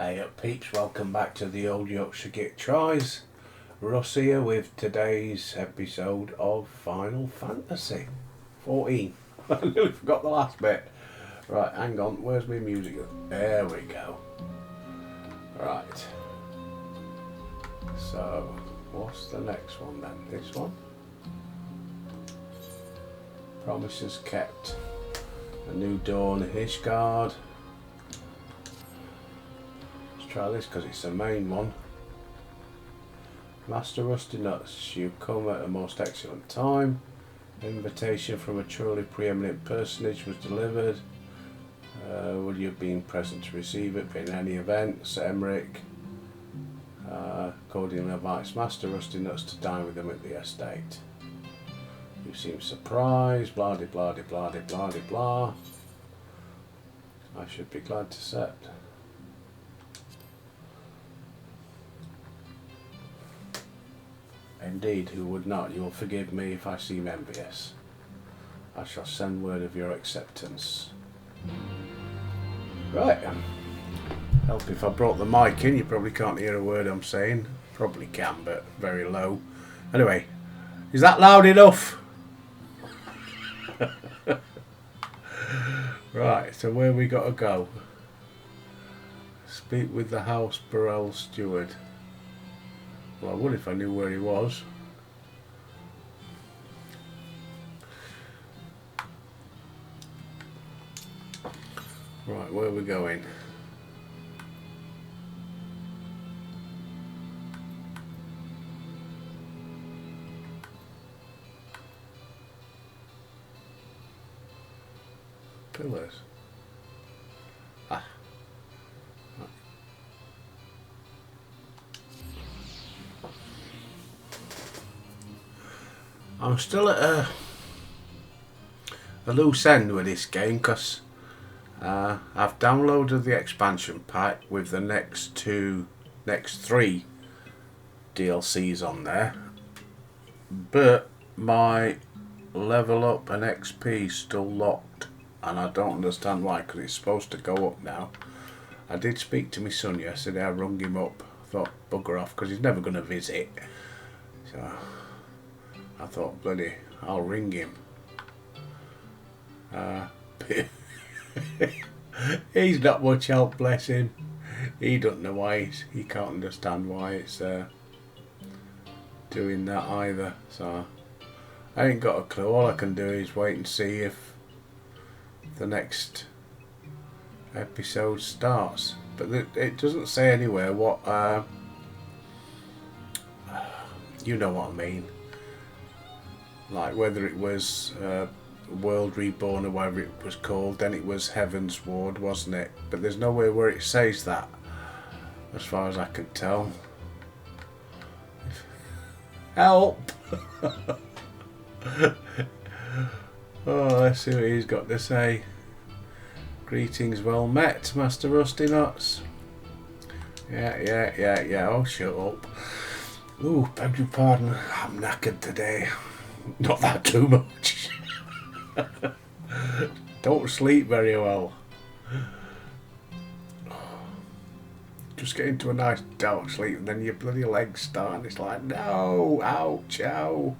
Hey up peeps, welcome back to the Old Yorkshire Git Tries. Russ here with today's episode of Final Fantasy 14. I nearly forgot the last bit. Right, hang on, where's my music? There we go. Right. So, what's the next one then? This one? Promises kept. A new dawn in Ishgard. Try this because it's the main one. Master Rusty Nuts, you've come at a most excellent time. Invitation from a truly preeminent personage was delivered. Will you have been present to receive it in any event? Sir Emmerich cordially invites Master Rusty Nuts to dine with them at the estate. You seem surprised, blah de blah de blah de blah de blah. I should be glad to accept. Indeed, who would not? You will forgive me if I seem envious. I shall send word of your acceptance. Right. Help if I brought the mic in. You probably can't hear a word I'm saying. Probably can, but very low. Anyway, is that loud enough? Right, so where we got to go? Speak with the House Burrell steward. Well, I would if I knew where he was. Right, where are we going? Pillars. Ah. I'm still at a loose end with this game because I've downloaded the expansion pack with the next three DLCs on there, but my level up and XP is still locked, and I don't understand why, because it's supposed to go up now. I did speak to my son yesterday. I rung him up. I thought bugger off because he's never going to visit, so I thought, bloody, I'll ring him. He's not much help, bless him. He doesn't know why he can't understand why it's doing that either. So I ain't got a clue. All I can do is wait and see if the next episode starts. But it doesn't say anywhere what. You know what I mean. Like whether it was World Reborn or whatever it was called, then it was Heaven's Ward, wasn't it? But there's nowhere where it says that, as far as I can tell. Help! Oh, let's see what he's got to say. Greetings, well met, Master Rusty Nuts. Yeah. Oh, shut up. Ooh, beg your pardon. I'm knackered today. Not that too much. Don't sleep very well. Just get into a nice dark sleep and then your bloody legs start and it's like, no, ouch, ow.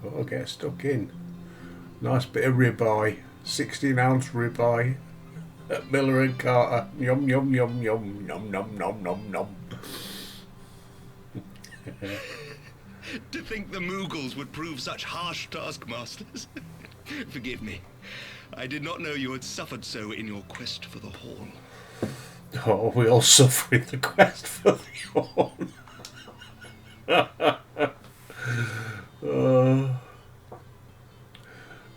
Oh, get stuck in. Nice bit of ribeye. 16-ounce ribeye at Miller and Carter. Yum, yum, yum, yum, nom, nom, nom, nom, nom. To think the Moogles would prove such harsh taskmasters. Forgive me. I did not know you had suffered so in your quest for the horn. Oh, we all suffer in the quest for the horn.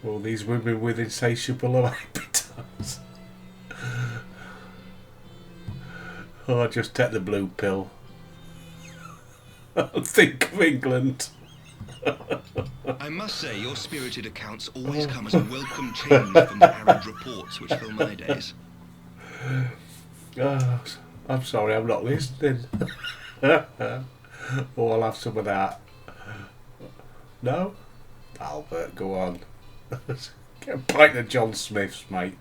All these women with insatiable appetites. Oh, just take the blue pill. Think of England. I must say, your spirited accounts always come as a welcome change from the arid reports which fill my days. Oh, I'm sorry, I'm not listening. Oh, I'll have some of that. No? Albert, go on. Get a pint of John Smith's, mate.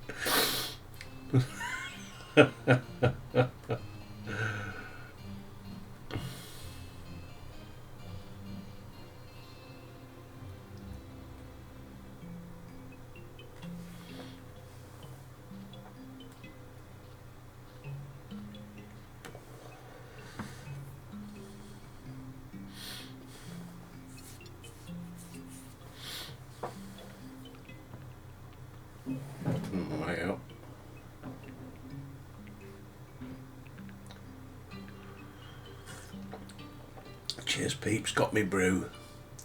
Right up. Cheers, peeps. Got me brew.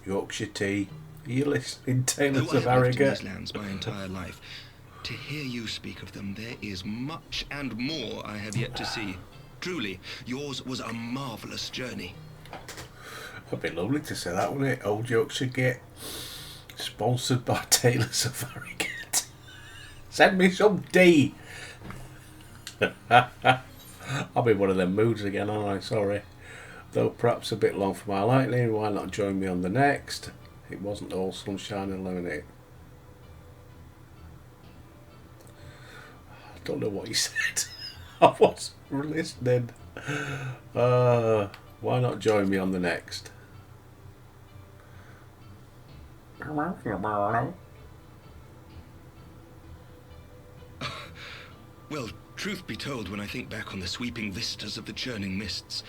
Yorkshire tea. Are you listening, Tailors Though of I have lived in Harrogate? these lands my entire life, to hear you speak of them, there is much and more I have yet to see. Truly, yours was a marvellous journey. That'd be lovely to say that, wouldn't it? Old Yorkshire Gate. Sponsored by Tailors of Harrogate. Send me some tea. I'll be in one of them moods again, aren't I? Sorry. Though perhaps a bit long for my liking, why not join me on the next? It wasn't all sunshine and lemonade. I don't know what he said. I wasn't listening. Why not join me on the next? Well, truth be told, when I think back on the sweeping vistas of the churning mists,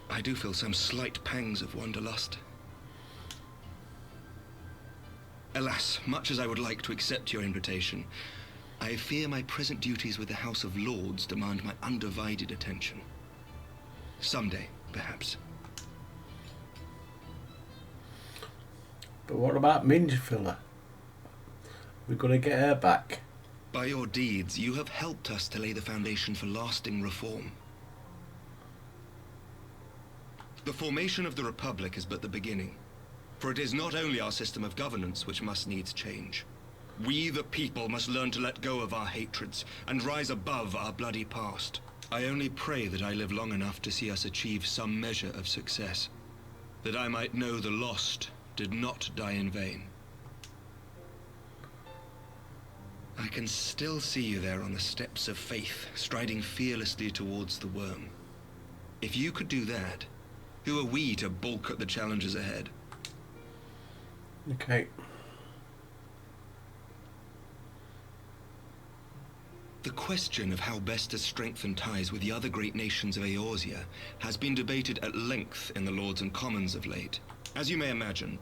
I do feel some slight pangs of wanderlust. Alas, much as I would like to accept your invitation, I fear my present duties with the House of Lords demand my undivided attention. Someday, perhaps. But what about Mingefiller? We're going to get her back. By your deeds, you have helped us to lay the foundation for lasting reform. The formation of the Republic is but the beginning, for it is not only our system of governance which must needs change. We, the people, must learn to let go of our hatreds and rise above our bloody past. I only pray that I live long enough to see us achieve some measure of success, that I might know the lost did not die in vain. I can still see you there on the steps of faith, striding fearlessly towards the worm. If you could do that, who are we to balk at the challenges ahead? Okay. The question of how best to strengthen ties with the other great nations of Eorzea has been debated at length in the Lords and Commons of late. As you may imagine,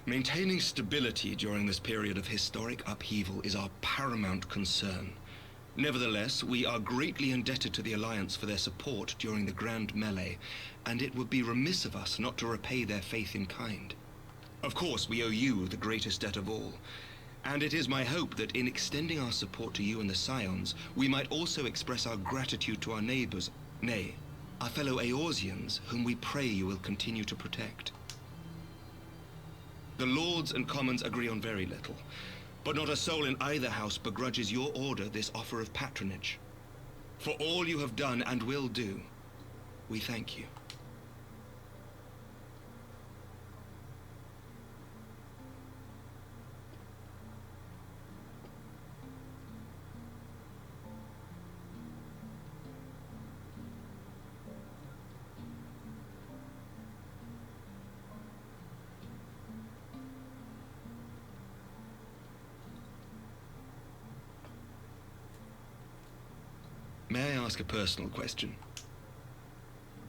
maintaining stability during this period of historic upheaval is our paramount concern. Nevertheless, we are greatly indebted to the Alliance for their support during the Grand Melee, and it would be remiss of us not to repay their faith in kind. Of course, we owe you the greatest debt of all, and it is my hope that in extending our support to you and the Scions, we might also express our gratitude to our neighbors, nay, our fellow Eorzeans, whom we pray you will continue to protect. The Lords and Commons agree on very little, but not a soul in either house begrudges your order this offer of patronage. For all you have done and will do, we thank you. May I ask a personal question?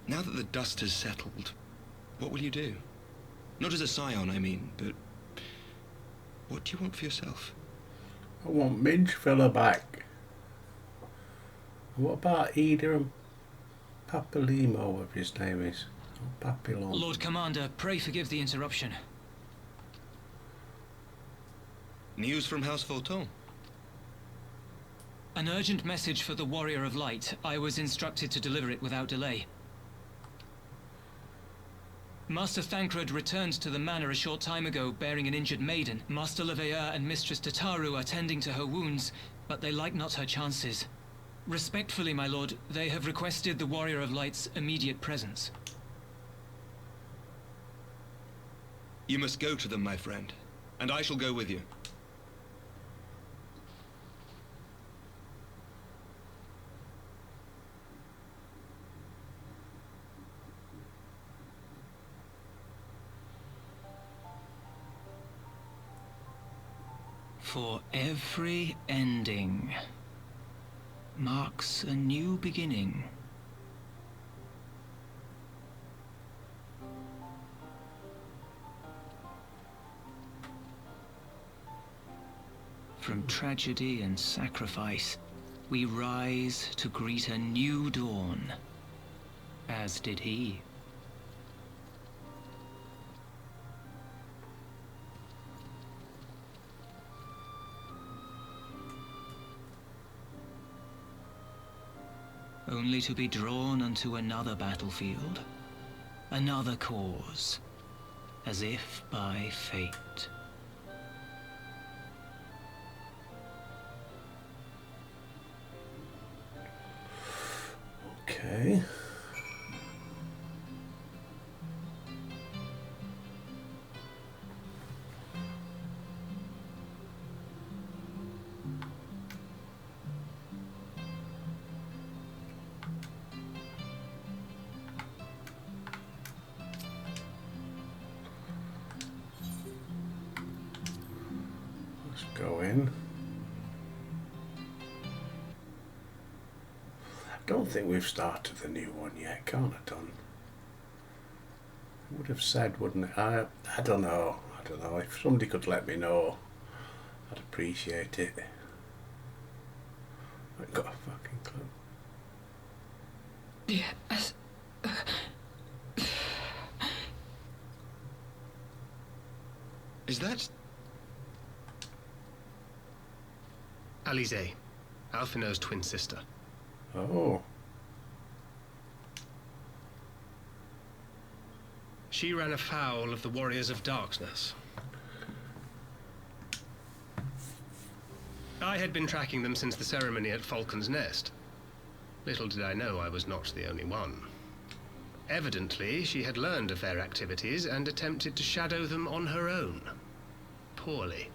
Now that the dust has settled, what will you do? Not as a scion, I mean, but what do you want for yourself? I want Mingefiller back. What about Eda and Papilimo, whatever his name is? Or Papillon. Lord Commander, pray forgive the interruption. News from House Fulton? An urgent message for the Warrior of Light. I was instructed to deliver it without delay. Master Thancred returned to the manor a short time ago, bearing an injured maiden. Master Leveilleur and Mistress Tataru are tending to her wounds, but they like not her chances. Respectfully, my lord, they have requested the Warrior of Light's immediate presence. You must go to them, my friend, and I shall go with you. For every ending marks a new beginning. From tragedy and sacrifice, we rise to greet a new dawn, as did he. Only to be drawn onto another battlefield, another cause, as if by fate. Okay. Let's go in. I don't think we've started the new one yet. Can't have done. Would have said, wouldn't it? I don't know. I don't know. If somebody could let me know, I'd appreciate it. I've got a fucking clue. Yes. Is that... Alisaie, Alphinaud's twin sister. Oh. She ran afoul of the Warriors of Darkness. I had been tracking them since the ceremony at Falcon's Nest. Little did I know I was not the only one. Evidently, she had learned of their activities and attempted to shadow them on her own. Poorly.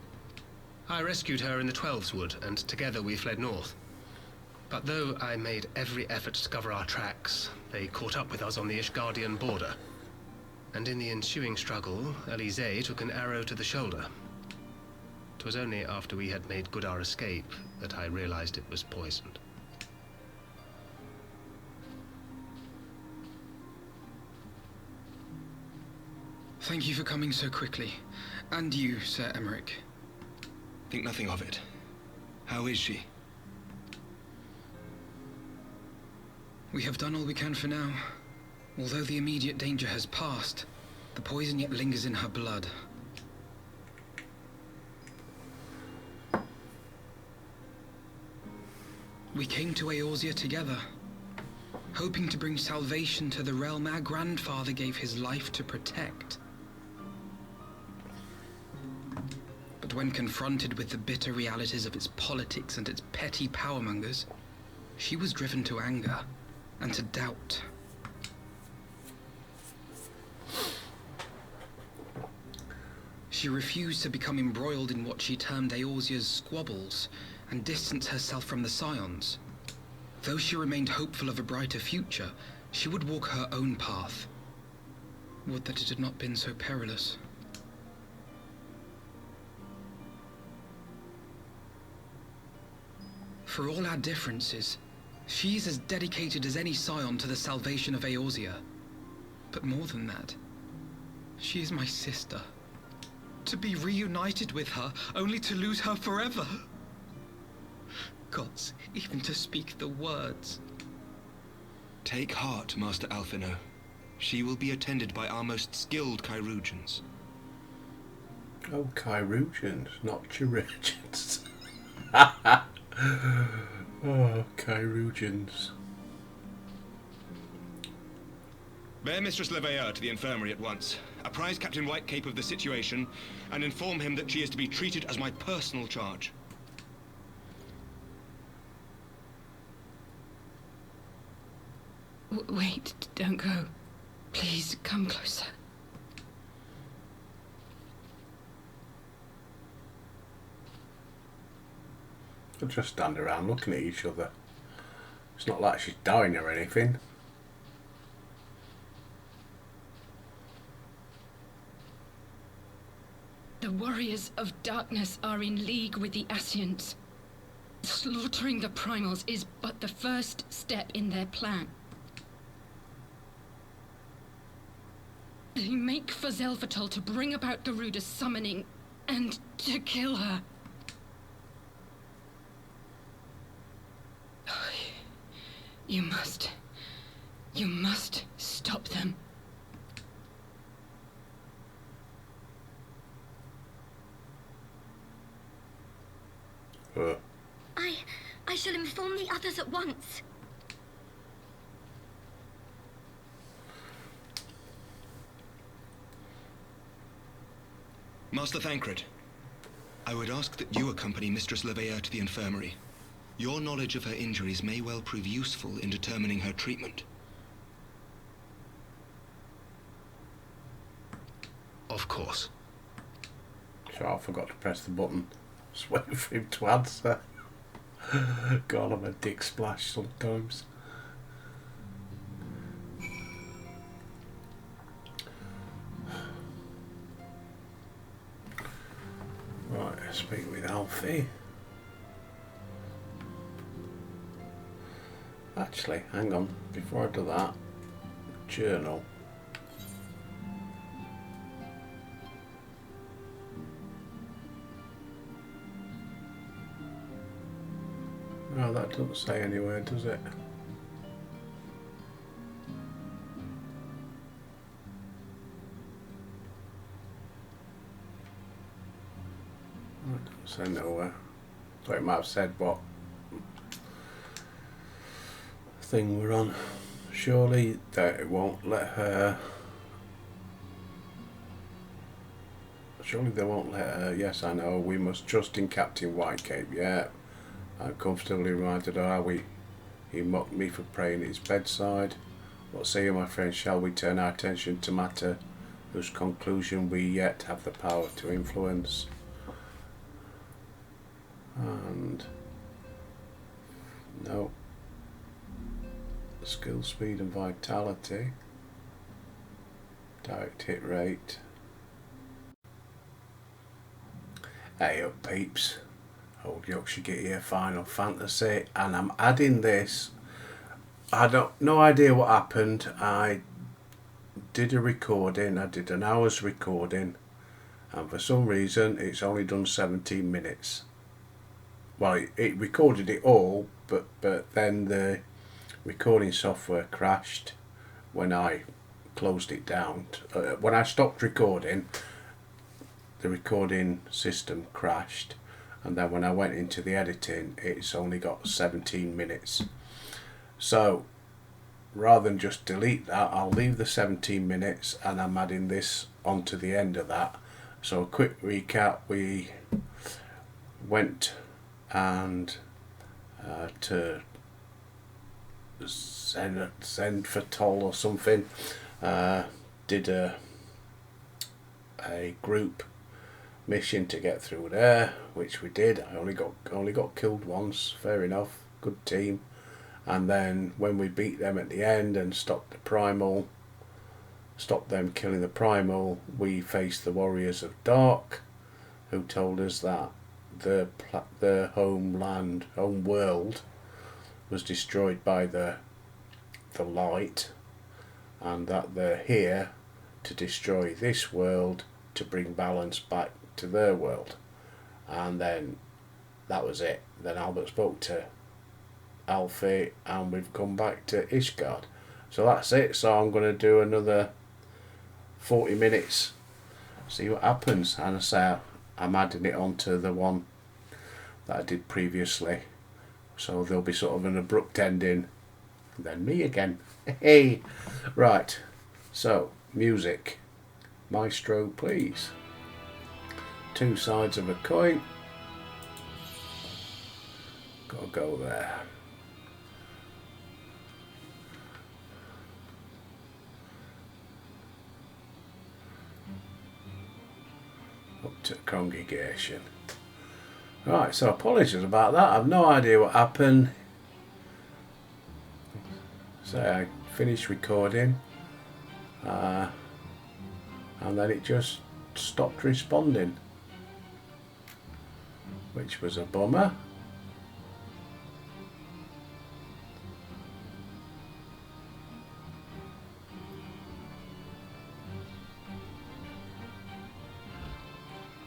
I rescued her in the Twelveswood, and together we fled north. But though I made every effort to cover our tracks, they caught up with us on the Ishgardian border. And in the ensuing struggle, Alisaie took an arrow to the shoulder. 'Twas only after we had made good our escape that I realized it was poisoned. Thank you for coming so quickly. And you, Sir Emmerich. Think nothing of it. How is she? We have done all we can for now. Although the immediate danger has passed, the poison yet lingers in her blood. We came to Eorzea together, hoping to bring salvation to the realm our grandfather gave his life to protect. But when confronted with the bitter realities of its politics and its petty powermongers, she was driven to anger and to doubt. She refused to become embroiled in what she termed Eorzea's squabbles and distance herself from the Scions. Though she remained hopeful of a brighter future, she would walk her own path. Would that it had not been so perilous. For all our differences, she is as dedicated as any Scion to the salvation of Eorzea. But more than that, she is my sister. To be reunited with her, only to lose her forever. Gods, even to speak the words. Take heart, Master Alphinaud. She will be attended by our most skilled chirurgeons. Oh, chirurgeons, not chirurgeons. Oh, chirurgeons. Bear Mistress Leveilleur to the infirmary at once. Apprise Captain Whitecape of the situation, and inform him that she is to be treated as my personal charge. Wait, don't go. Please, come closer. They'll just stand around looking at each other. It's not like she's dying or anything. The warriors Rulers of Darkness are in league with the Ascians. Slaughtering the Primals is but the first step in their plan. They make for Zelvatol to bring about Garuda's summoning and to kill her. You must stop them. I shall inform the others at once. Master Thancred, I would ask that you accompany Mistress Leveilleur to the infirmary. Your knowledge of her injuries may well prove useful in determining her treatment. Of course. Sure, I forgot to press the button. Just waiting for him to answer. God, I'm a dick splash sometimes. Right, speak with Alfie. Actually, hang on. Before I do that, journal. No, that doesn't say anywhere, does it? It doesn't say nowhere. So it might have said what thing we're on. Surely that it won't let her. Surely they won't let her. Yes, I know. We must trust in Captain Whitecape. Yeah. I'm comfortably reminded, are we? He mocked me for praying at his bedside. What say you, my friend? Shall we turn our attention to matter whose conclusion we yet have the power to influence? And no. Skill, speed and vitality. Direct hit rate. Hey up peeps. Old Yorkshire Git here, Final Fantasy, and I'm adding this. No idea what happened. I did a recording, I did an hour's recording, and for some reason it's only done 17 minutes. Well, it recorded it all, but then the recording software crashed when I closed it down. When I stopped recording, the recording system crashed. And then when I went into the editing, it's only got 17 minutes. So rather than just delete that, I'll leave the 17 minutes and I'm adding this onto the end of that. So a quick recap, we went and to Zelvatol or something, did a group mission to get through there, which we did. I only got killed once, fair enough, good team. And then when we beat them at the end and stopped them killing the primal, we faced the Warriors of Dark, who told us that the home world was destroyed by the light, and that they're here to destroy this world to bring balance back to their world. And then that was it. Then Albert spoke to Alfie and we've come back to Ishgard. So that's it. So I'm going to do another 40 minutes, see what happens. And I say I'm adding it onto the one that I did previously, so there'll be sort of an abrupt ending and then me again. Hey, right, so music, maestro please. Two sides of a coin, gotta go there. Up to congregation. Right, so apologies about that. I've no idea what happened. So I finished recording, and then it just stopped responding. which was a bummer.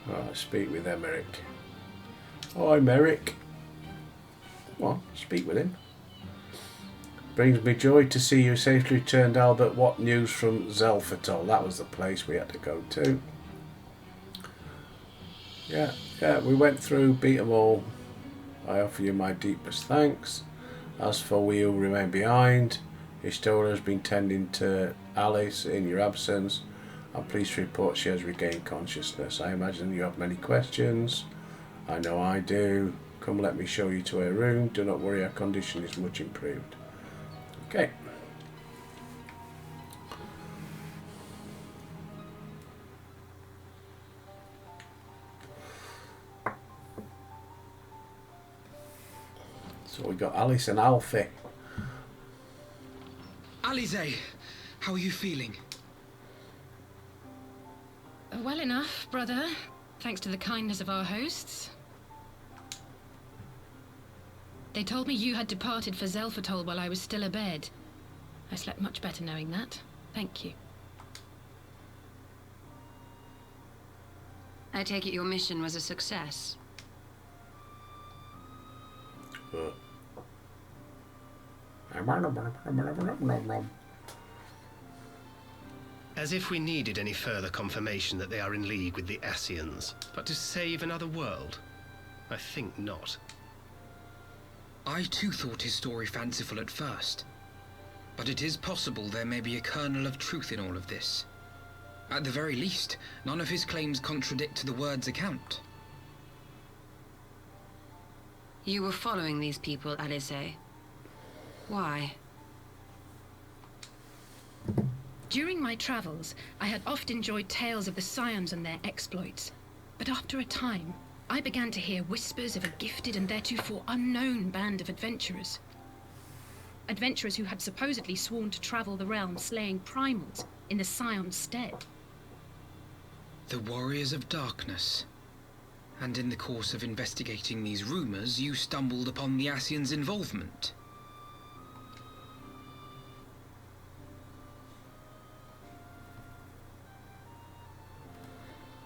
Right, speak with Emeric. Hi, Merrick. Come on, speak with him. Brings me joy to see you safely returned, Albert. What news from Xelphatol? That was the place we had to go to. Yeah, we went through, beat them all. I offer you my deepest thanks. As for we who remain behind, Historia has been tending to Alice in your absence. I'm pleased to report she has regained consciousness. I imagine you have many questions. I know I do. Come, let me show you to her room. Do not worry, her condition is much improved. Okay. So we got Alice and Alfie. Alize, how are you feeling? Well enough, brother. Thanks to the kindness of our hosts. They told me you had departed for Xelphatol while I was still abed. I slept much better knowing that. Thank you. I take it your mission was a success. As if we needed any further confirmation that they are in league with the Ascians. But to save another world? I think not. I too thought his story fanciful at first. But it is possible there may be a kernel of truth in all of this. At the very least, none of his claims contradict the word's account. You were following these people, Alize. Why? During my travels, I had oft enjoyed tales of the Scions and their exploits. But after a time, I began to hear whispers of a gifted and theretofore unknown band of adventurers. Adventurers who had supposedly sworn to travel the realm slaying primals in the Scion's stead. The Warriors of Darkness. And in the course of investigating these rumors, you stumbled upon the Ascians' involvement.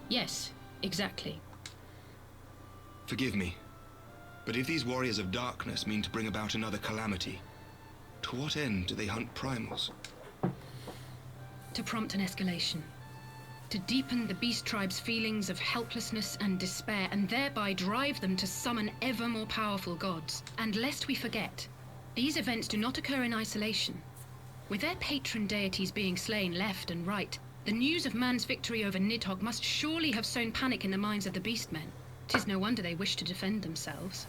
Yes, exactly. Forgive me, but if these Warriors of Darkness mean to bring about another calamity, to what end do they hunt primals? To prompt an escalation. To deepen the beast tribe's feelings of helplessness and despair, and thereby drive them to summon ever more powerful gods. And lest we forget, these events do not occur in isolation. With their patron deities being slain left and right, the news of man's victory over Nidhogg must surely have sown panic in the minds of the Beastmen. 'Tis no wonder they wish to defend themselves.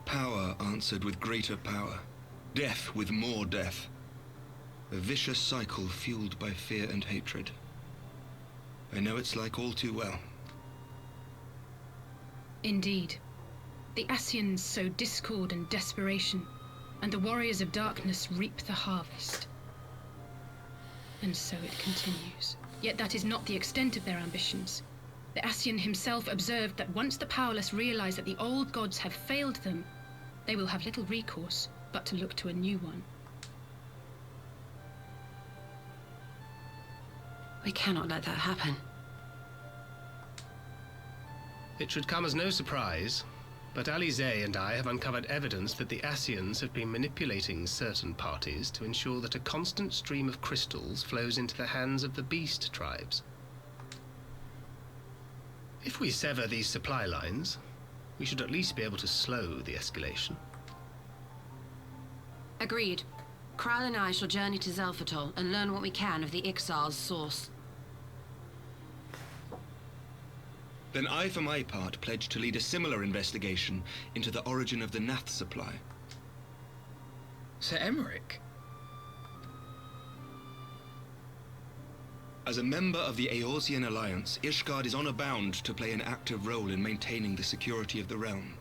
Power answered with greater power. Death with more death. A vicious cycle fueled by fear and hatred. I know it's like all too well. Indeed. The Ascians sow discord and desperation, and the Warriors of Darkness reap the harvest. And so it continues. Yet that is not the extent of their ambitions. The Ascian himself observed that once the powerless realize that the old gods have failed them, they will have little recourse but to look to a new one. We cannot let that happen. It should come as no surprise, but Alize and I have uncovered evidence that the Ascians have been manipulating certain parties to ensure that a constant stream of crystals flows into the hands of the beast tribes. If we sever these supply lines, we should at least be able to slow the escalation. Agreed. Kral and I shall journey to Xelphatol and learn what we can of the Ixal's source. Then I, for my part, pledge to lead a similar investigation into the origin of the Nath supply. Sir Emeric? As a member of the Eorzean Alliance, Ishgard is honor-bound to play an active role in maintaining the security of the realm.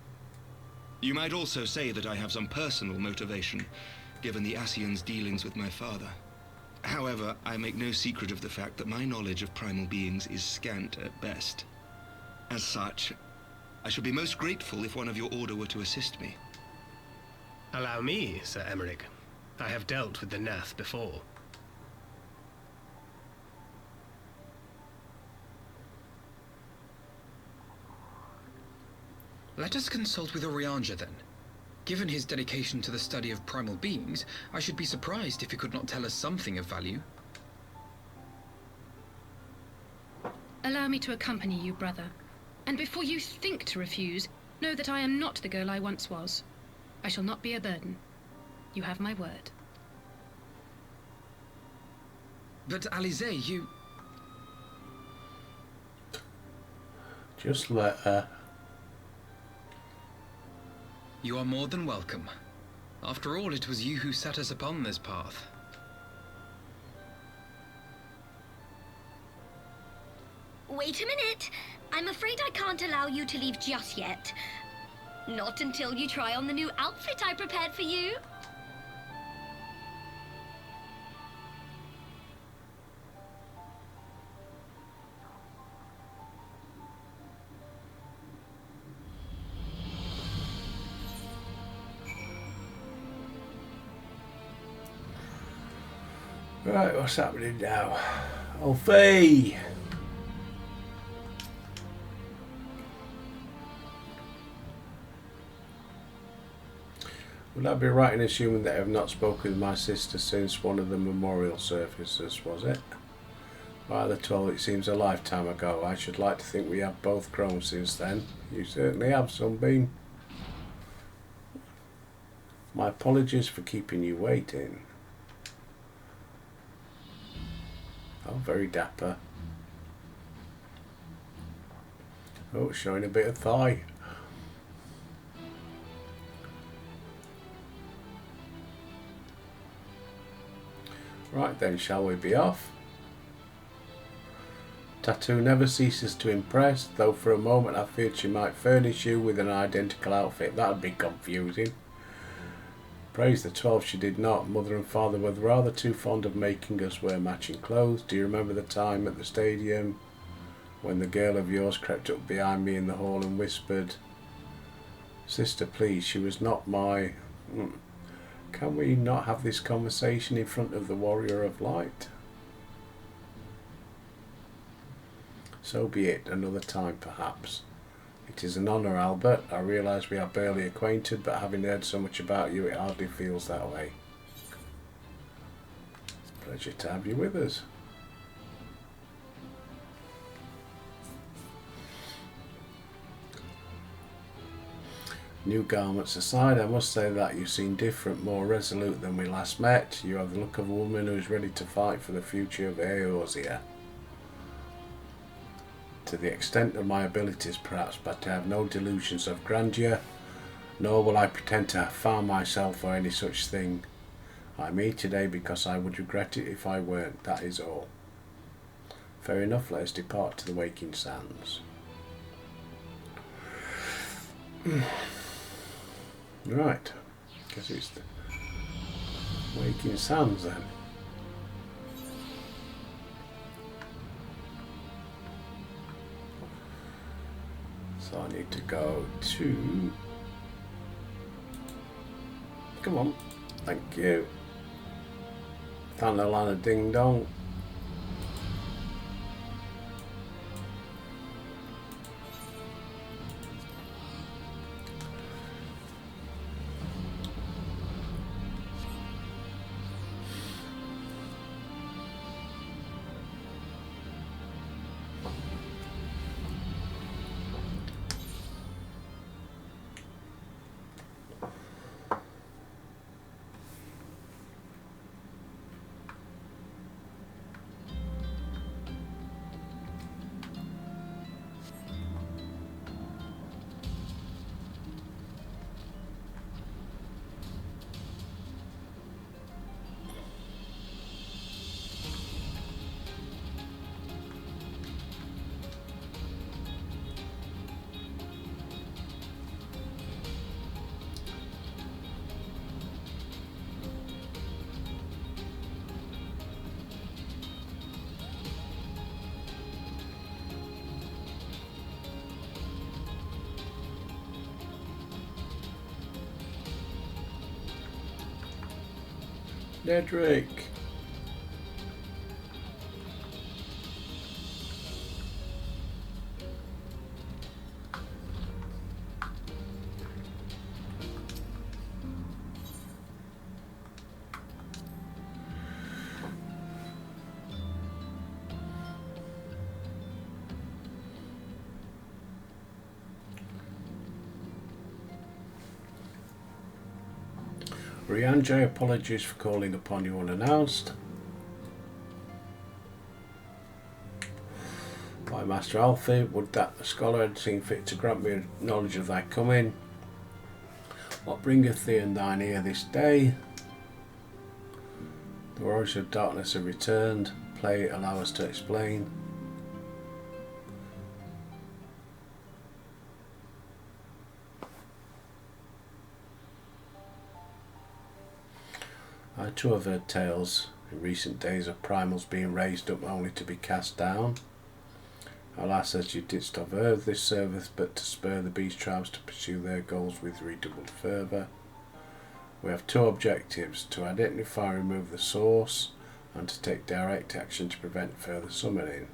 You might also say that I have some personal motivation, given the Ascians' dealings with my father. However, I make no secret of the fact that my knowledge of primal beings is scant at best. As such, I should be most grateful if one of your order were to assist me. Allow me, Sir Emmerich. I have dealt with the Nath before. Let us consult with Urianger then. Given his dedication to the study of primal beings, I should be surprised if he could not tell us something of value. Allow me to accompany you, brother. And before you think to refuse, know that I am not the girl I once was. I shall not be a burden. You have my word. But Alisaie, you... Just let her. You are more than welcome. After all, it was you who set us upon this path. Wait a minute. I'm afraid I can't allow you to leave just yet. Not until you try on the new outfit I prepared for you. Right, what's happening now? Alfie! Would I be right in assuming that I have not spoken with my sister since one of the memorial services, was it? By the toll, it seems a lifetime ago. I should like to think we have both grown since then. You certainly have, Sunbeam. My apologies for keeping you waiting. Oh, very dapper. Oh, showing a bit of thigh. Right then, shall we be off? Tattoo never ceases to impress, though for a moment I feared she might furnish you with an identical outfit. That'd be confusing. Praise the 12 she did not. Mother and father were rather too fond of making us wear matching clothes. Do you remember the time at the stadium when the girl of yours crept up behind me in the hall and whispered, "Sister, please, she was not my..." Can we not have this conversation in front of the Warrior of Light? So be it, another time perhaps. It is an honour, Albert. I realise we are barely acquainted, but having heard so much about you, it hardly feels that way. Pleasure to have you with us. New garments aside, I must say that you seem different, more resolute than we last met. You have the look of a woman who is ready to fight for the future of Eorzea. To the extent of my abilities, perhaps, but I have no delusions of grandeur, nor will I pretend to farm myself or any such thing. I am here today because I would regret it if I weren't, that is all. Fair enough, let us depart to the Waking Sands. Right, guess it's the Waking Sands then. So I need to go to... Come on, thank you. Thanalanna Ding Dong. Nedrick. Rianjay, apologies for calling upon you unannounced. My Master Alfie, would that the scholar had seen fit to grant me knowledge of thy coming. What bringeth thee and thine ear this day? The Warriors of Darkness have returned. Play, allow us to explain. I too have heard tales in recent days of primals being raised up only to be cast down. Alas, as you didst have heard, this serveth but to spur the beast tribes to pursue their goals with redoubled fervour. We have two objectives: to identify and remove the source, and to take direct action to prevent further summoning.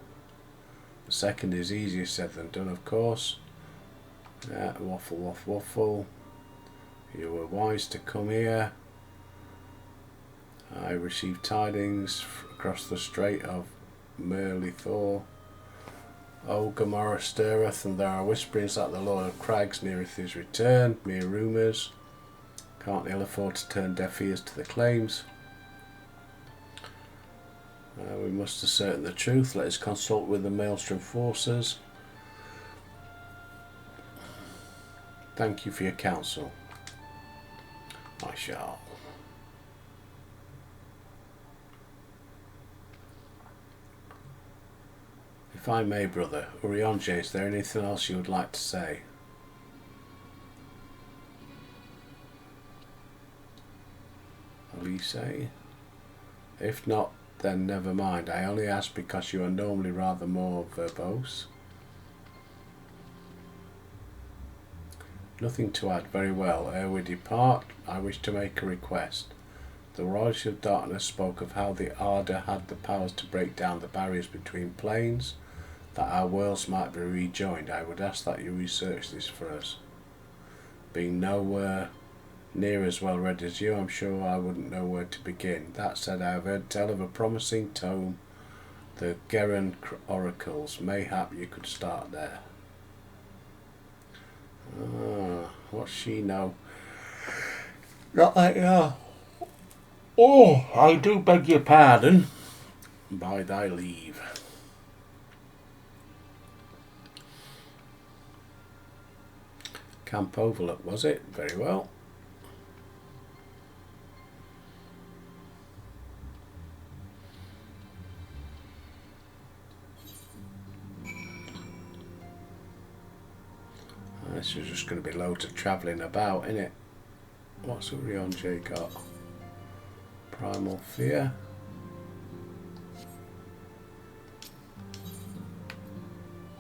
The second is easier said than done, of course. Waffle, waffle, waffle. You were wise to come here. I received tidings across the Strait of Merlithor. O Gomorrah stirreth, and there are whisperings that the Lord of Crags neareth his return. Mere rumours. Can't ill afford to turn deaf ears to the claims. We must ascertain the truth. Let us consult with the Maelstrom forces. Thank you for your counsel. I shall. If I may, brother, Urianger, is there anything else you would like to say? Elise? If not, then never mind. I only ask because you are normally rather more verbose. Nothing to add. Very well. Ere we depart, I wish to make a request. The Warriors of Darkness spoke of how the Arda had the powers to break down the barriers between planes, that our worlds might be rejoined. I would ask that you research this for us. Being nowhere near as well read as you, I'm sure I wouldn't know where to begin. That said, I have heard tell of a promising tome, the Geren Oracles. Mayhap you could start there. What's she know? Right, oh, I do beg your pardon. By thy leave. Camp Overlook, was it? Very well. This is just going to be loads of travelling about, isn't it? What's Urianger got? Primal Fear.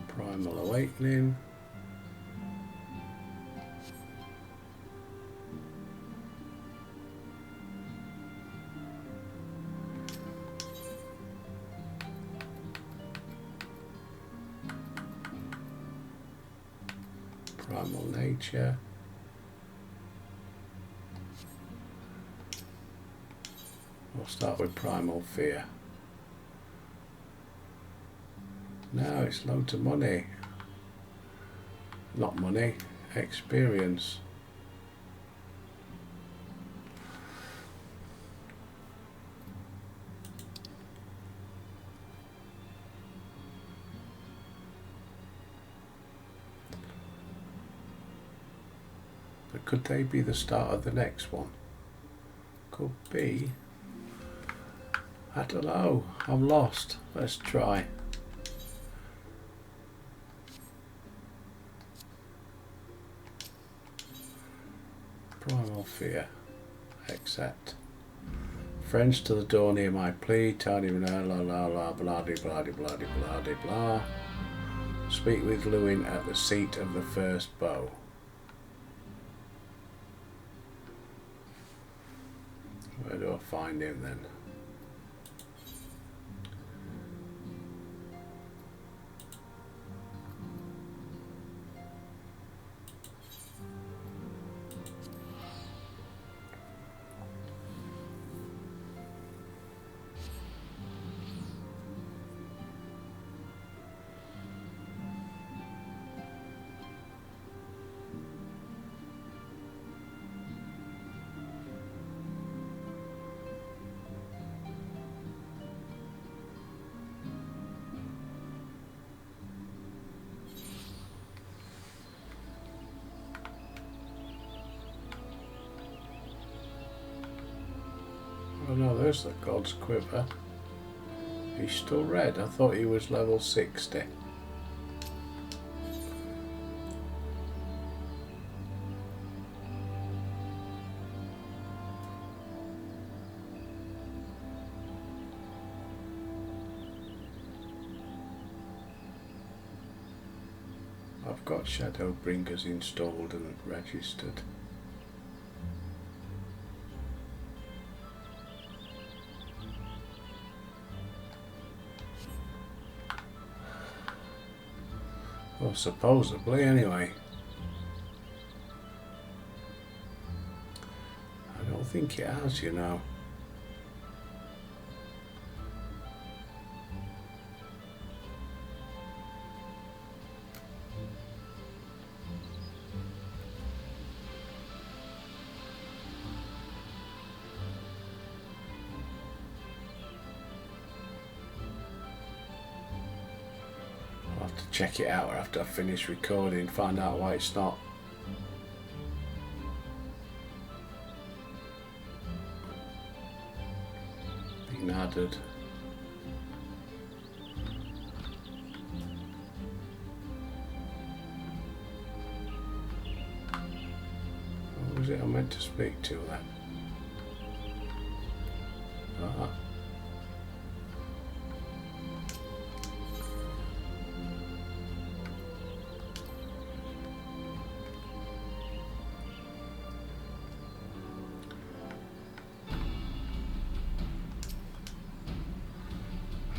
Primal Awakening. Primal Nature. We'll start with Primal Fear. No, it's loads of money. Not money, experience. But could they be the start of the next one? Could be. I don't know. I'm lost. Let's try. Primal Fear. Accept. Friends to the door near my plea. Tiny la la la la blah de blah de blah de blah de blah. Speak with Lewin at the seat of the first bow. Where do I find him then? Oh no, there's the God's Quiver. He's still red. I thought he was level 60. I've got Shadowbringers installed and registered. Well, supposedly, anyway. I don't think it has, you know. Check it out after I finish recording, find out why it's not. Being added. What was it I meant to speak to then?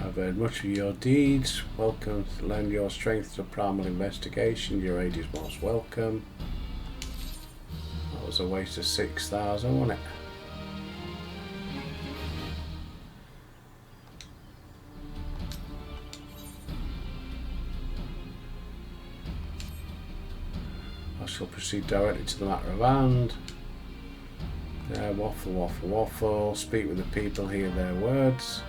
I've heard much of your deeds. Welcome to lend your strength to primal investigation. Your aid is most welcome. That was a waste of 6,000, wasn't it? I shall proceed directly to the matter of hand. Waffle, waffle, waffle. Speak with the people, hear their words.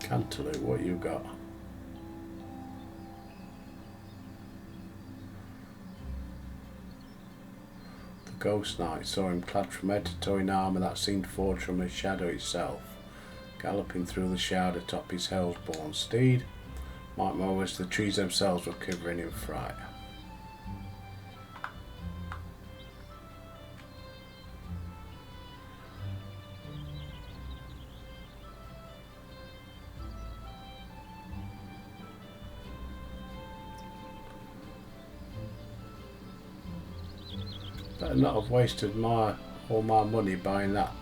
Cantaloupe, what you got? The Ghost Knight saw him clad from head to toe in armour that seemed forged from the shadow itself, galloping through the shroud atop his hellborn steed. Might more as the trees themselves were quivering in fright. Better not have wasted all my money buying that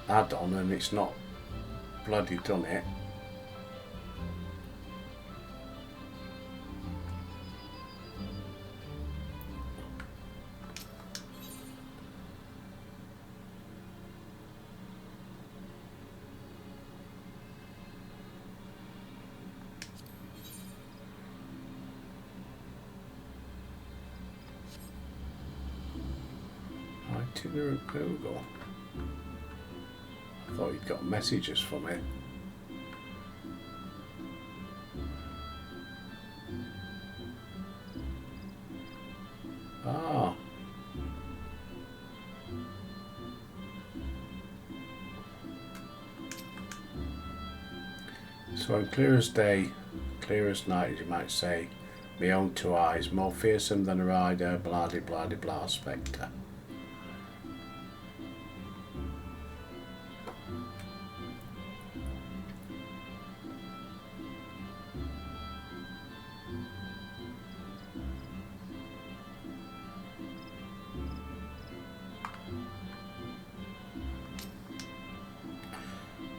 add-on and it's not bloody done it. Itinerant Google. I thought you'd got messages from it. Ah. So on clear as day, clear as night, as you might say, my own two eyes, more fearsome than a rider, blah de blah de blah spectre.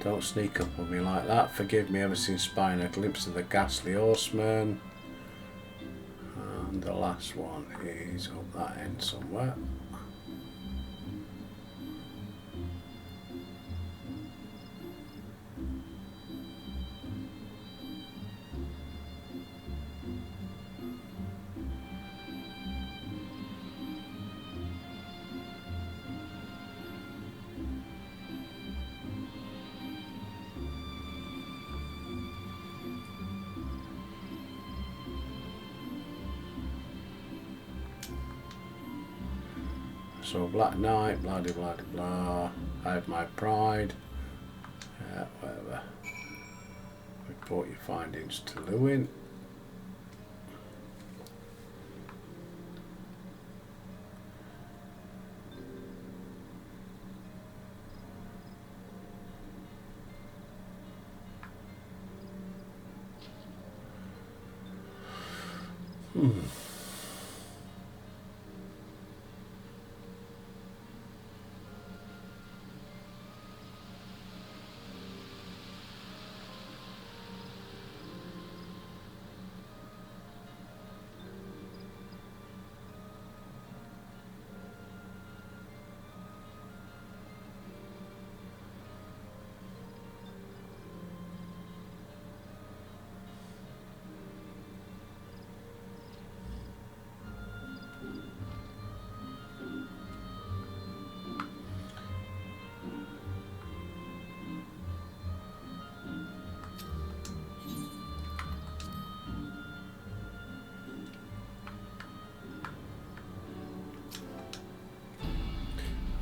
Don't sneak up on me like that. Forgive me ever since spying a glimpse of the ghastly horseman. And the last one is up that end somewhere. So Black Knight, blah de blah de blah. I have my pride. Whatever. Report your findings to Lewin.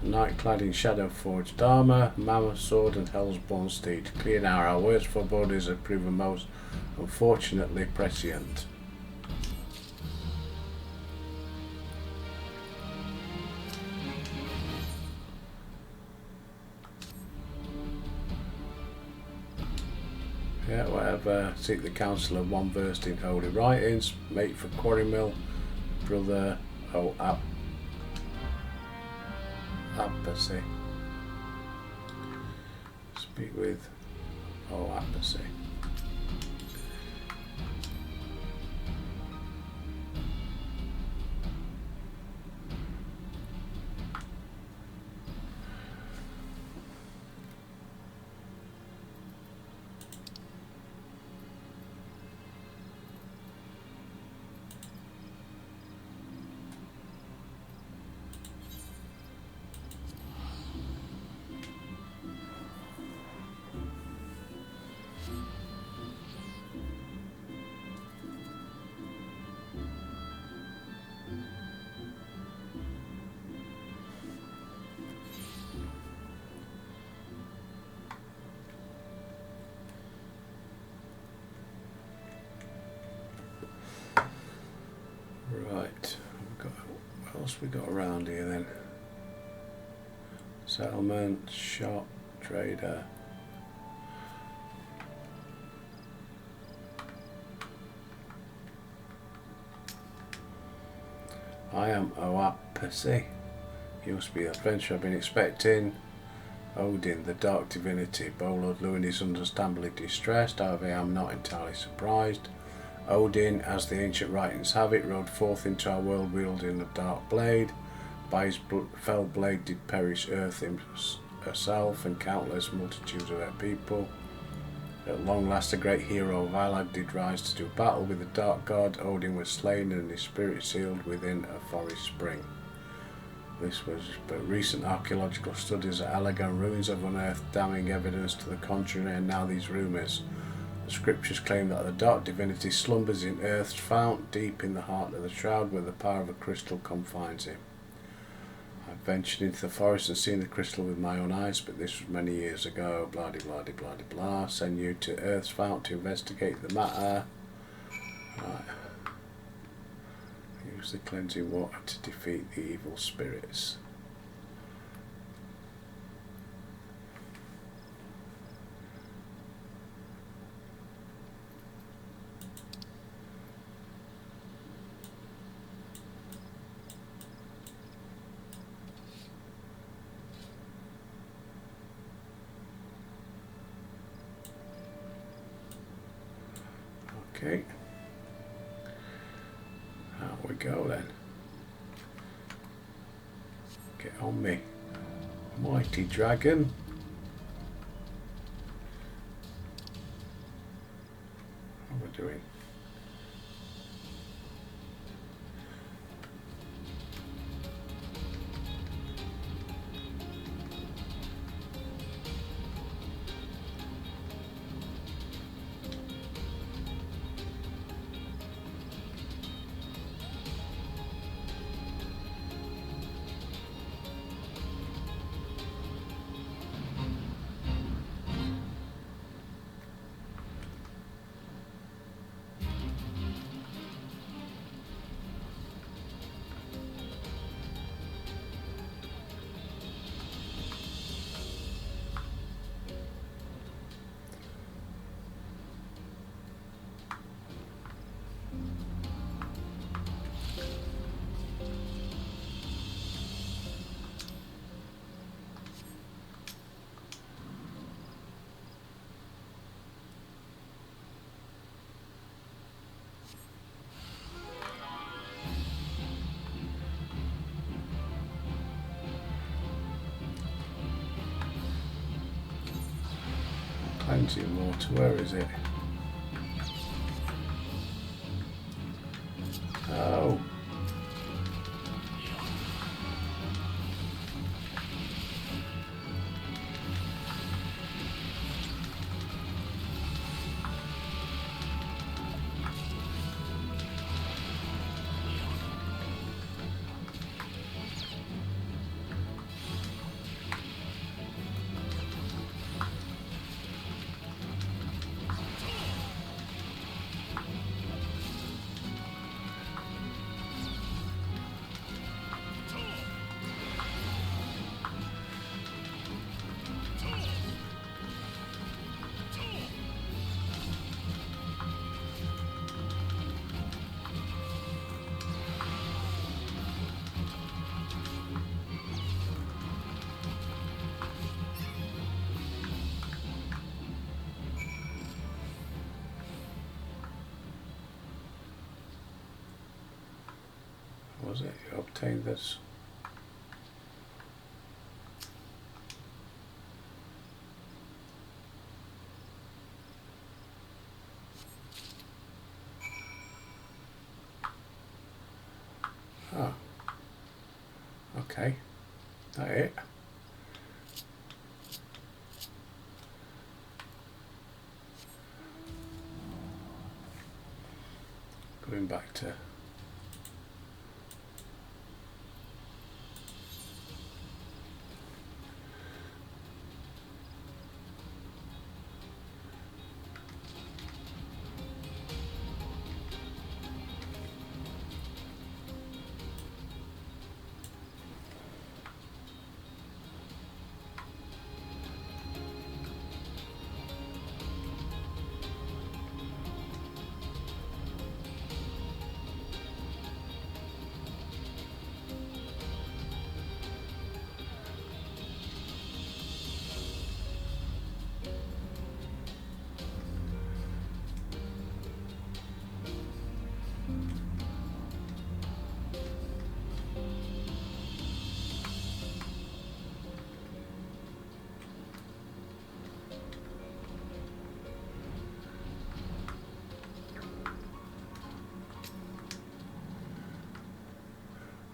Knight clad in shadow-forged armour, mammoth sword and hell's-born steed. Clear now, our worst forebodings have proven most unfortunately prescient. Yeah, whatever. Seek the counsel of one versed in holy writings. Mate for Quarrymill. Brother. Oh, Apathy. Speak with Apathy. Right, what else we got around here then? Settlement, shop, trader. I am Oapasi. You must be the adventurer I've been expecting. Odin, the dark divinity. Bolord Lewin is understandably distressed, however I am not entirely surprised. Odin, as the ancient writings have it, rode forth into our world wielding a dark blade. By his fell blade did perish Earth herself and countless multitudes of her people. At long last, the great hero Valag did rise to do battle with the dark god. Odin was slain and his spirit sealed within a forest spring. This was but recent archaeological studies at Allagan ruins have unearthed damning evidence to the contrary, and now these rumours The scriptures claim that the dark divinity slumbers in Earth's fount, deep in the heart of the shroud where the power of a crystal confines him. I ventured into the forest and seen the crystal with my own eyes, but this was many years ago. Blah de blah de blah de blah. Send you to Earth's fount to investigate the matter. Right. Use the cleansing water to defeat the evil spirits. Okay. Out we go then. Get on me, mighty dragon. What are we doing? Cleansing water, where is it? Oh. Was it? You obtained this. Oh. Okay. That it. Going back to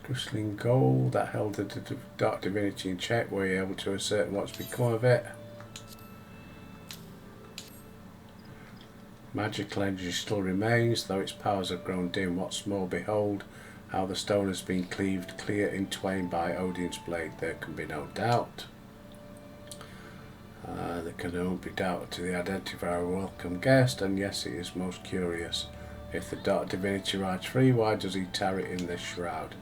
crystalline gold that held the dark divinity in check. Were you able to ascertain what's become of it? Magical energy still remains, though its powers have grown dim. What's more, behold how the stone has been cleaved clear in twain by Odin's blade. There can be no doubt. There can only be doubt to the identity of our welcome guest, and yes, it is most curious. If the dark divinity rides free, why does he tarry in this shroud?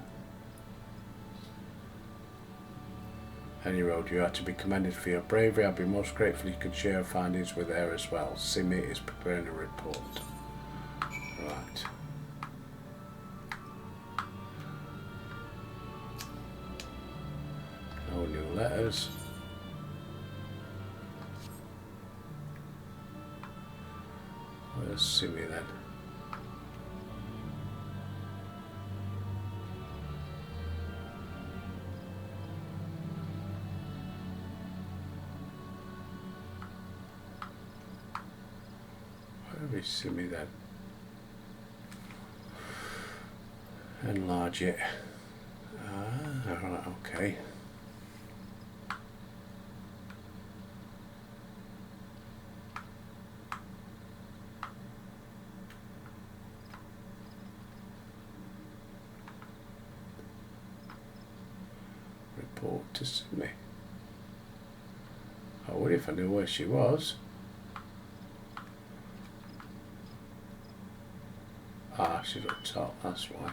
Any road, you are to be commended for your bravery. I'd be most grateful you could share your findings with her as well. Simi is preparing a report. Right. No new letters. Where's Simi then? Where is Simi then? Enlarge it. Right, okay. Report to Simi. I would if I knew where she was. Ah, she's up top, that's why.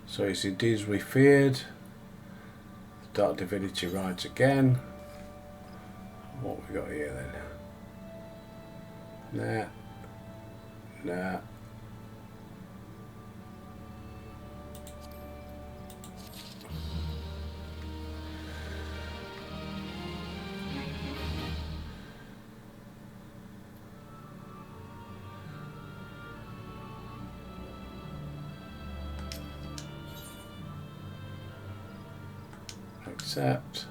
So it's indeed as we feared. The dark divinity rides again. What we got here then? Nah. Accept.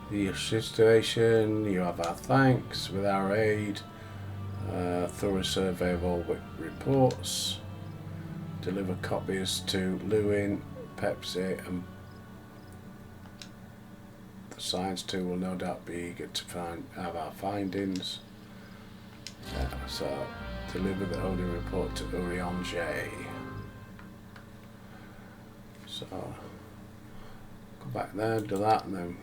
The situation, you have our thanks. With our aid, thorough survey of all reports. Deliver copies to Lewin, Pepsi, and the science team will no doubt be eager to have our findings. So, deliver the Odin report to Urianger. So, go back there, do that, and then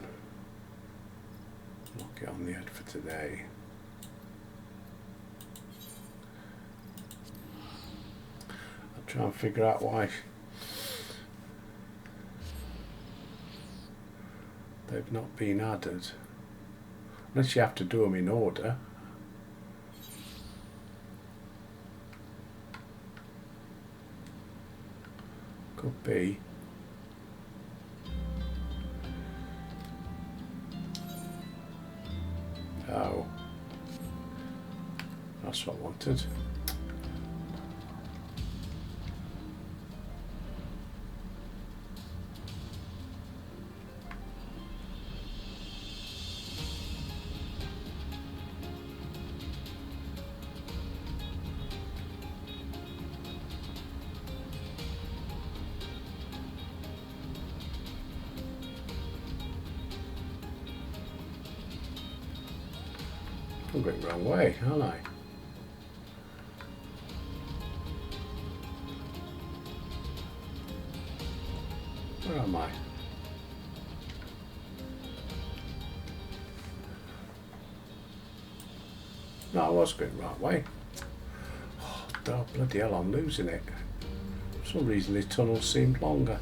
look it on the head for today. I'll try and figure out why they've not been added. Unless you have to do them in order. Could be. Oh, that's what I wanted. I'm going the wrong way, aren't I? Where am I? No, I was going the right way. Oh, bloody hell, I'm losing it. For some reason, this tunnel seemed longer.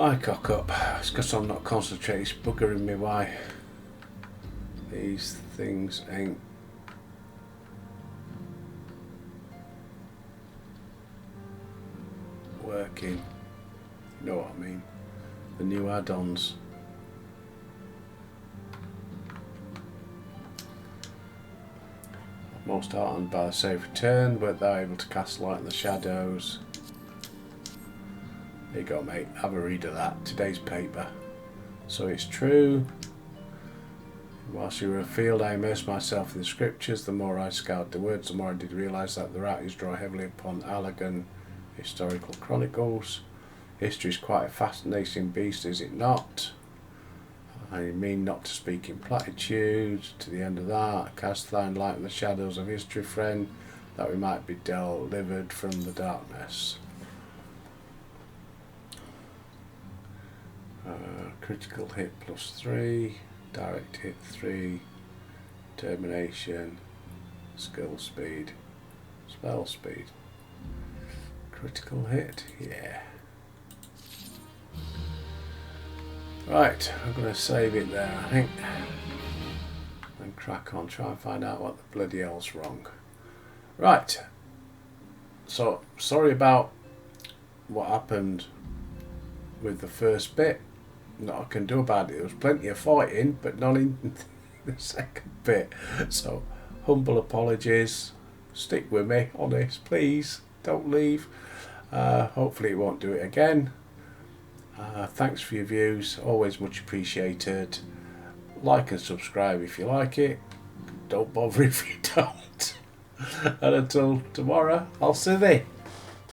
I cock up. It's because I'm not concentrating. It's buggering me why these things ain't working. You know what I mean? The new add-ons. Most heartened by the safe return, but they're able to cast light in the shadows. There you go, mate. Have a read of that. Today's paper. So it's true. Whilst you were afield, I immersed myself in the scriptures. The more I scoured the words, the more I did realise that the writings draw heavily upon Allagan historical chronicles. History is quite a fascinating beast, is it not? I mean not to speak in platitudes. To the end of that, cast thine light in the shadows of history, friend, that we might be delivered from the darkness. Critical hit +3, direct hit 3, determination, skill speed, spell speed. Critical hit, yeah. Right, I'm going to save it there, I think, and crack on, try and find out what the bloody hell's wrong. Right, so sorry about what happened with the first bit. Not I can do about it. There was plenty of fighting, but not in the second bit. So, humble apologies. Stick with me, honest, please. Don't leave. Hopefully it won't do it again. Thanks for your views. Always much appreciated. Like and subscribe if you like it. Don't bother if you don't. And until tomorrow, I'll see thee.